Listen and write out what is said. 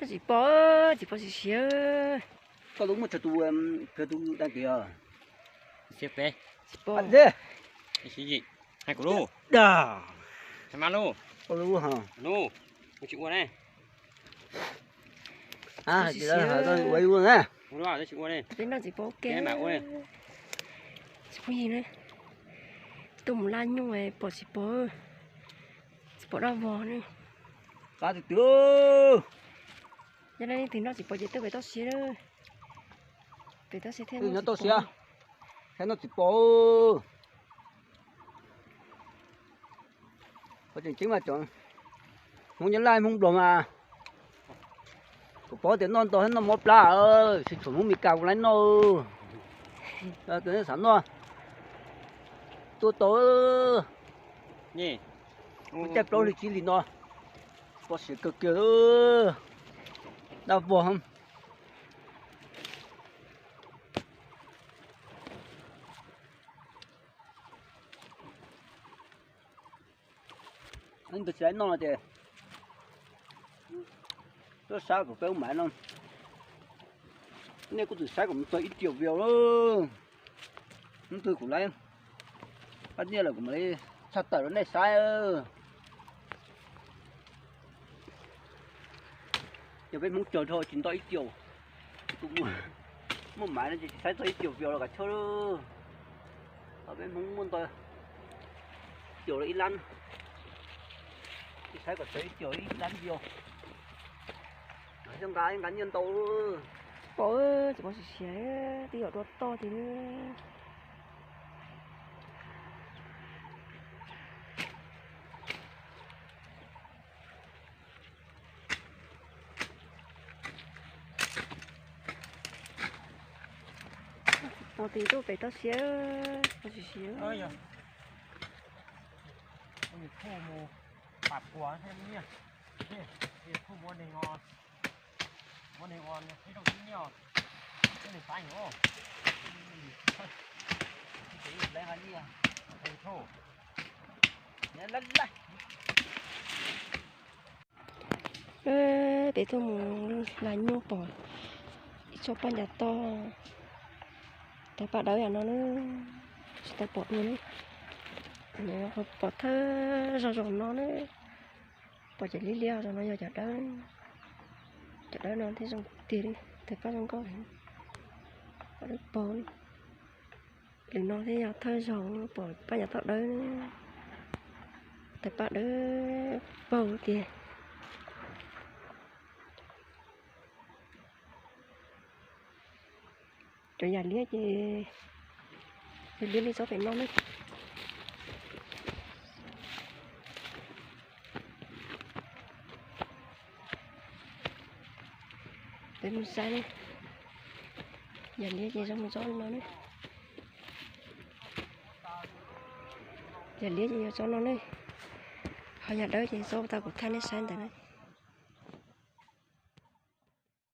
chỉ bỏ gì xíu. Có đúng một chỗ tu đang kìa. Xếp đây. Chỉ bỏ. Dê. Cái gì? Hai củ đu. Đà. Xem ăn luôn. Có đúng hả? Đu. Một chuyện qua đây. À, chị đã hỏi tôi quay luôn á. Đúng rồi, chuyện qua đây. Đến nó chỉ bỏ Cái mạo qua đây. Chỉ bỏ gì nữa? Tụm lan nhưng mà bỏ chỉ bỏ ra vò nữa. Cá thì tiêu. Cho nên thì nó chỉ bỏ gì tới về tao xíu đó. Về tao sẽ thêm. Thì nó to xíu. Thế nó chỉ bỏ. Có chuyện chính mà chọn. Muốn nhấn like muốn đồ mà. Bỏ tiền non to hết nó móp lá ơi. Thì chuẩn muốn bị cào lấy nó. Đó cái sẵn nó. Tôi Nhỉ. chép đâu thì chỉ lì nó. Bỏ xịt cực kìa. Đau bỏ không? Anh tự sẽ nó là gì? Nó sao của cái mẹ nó. Nên có tự sai của mình tôi ít triệu việc đó. Nó tôi cũng lấy. Bắt nhiên là của mình sao tờ nó này sai ơ. Giờ bên muốn chờ thôi, chính tôi ít triệu. Cũng muốn mãi nó chỉ sai tôi ít triệu việc là cả chơi đó. Ở bên muốn tôi triệu là ít lăn. Sai của tôi ít triệu ít lăn nhiều. Trong cái cá nhân tôi Chỉ bỏ gì xíu. Tí ở đó to thì nữa. Một tí tôi phải tao xíu. Bỏ gì xíu. Ơi giờ. Ôi thô mù. Bạp quá thêm nhỉ. Nè, thô mù này ngon. Món này ngon, thấy đâu cũng nhiều. Cái này xanh đúng không? lấy hắn đi à? Thầy thô. Nhớ lăn lại. Để tôi muốn là nhu bỏ cho con nhà to. Tại bà đỡ nó ta bỏ luôn đấy. Nó bỏ thơ rồi nó nữa. Bỏ chạy lý leo rồi nó giờ chả đỡ nó thấy trong tiền đi. Tại bà không có bỏ được bỏ đi. Đừng nói thế nhà thơ rồi bỏ bà nhà to đỡ nữa. Tại bà đỡ bỏ tiền. Rồi nhà lía thì lía đi 6,5 đấy. Đến một sai đi. Nhà lía thì trong một gió nó đấy. Nhà lía thì cho nó đấy. Họ nhà đỡ thì số ta cũng thay nó sai tại đấy.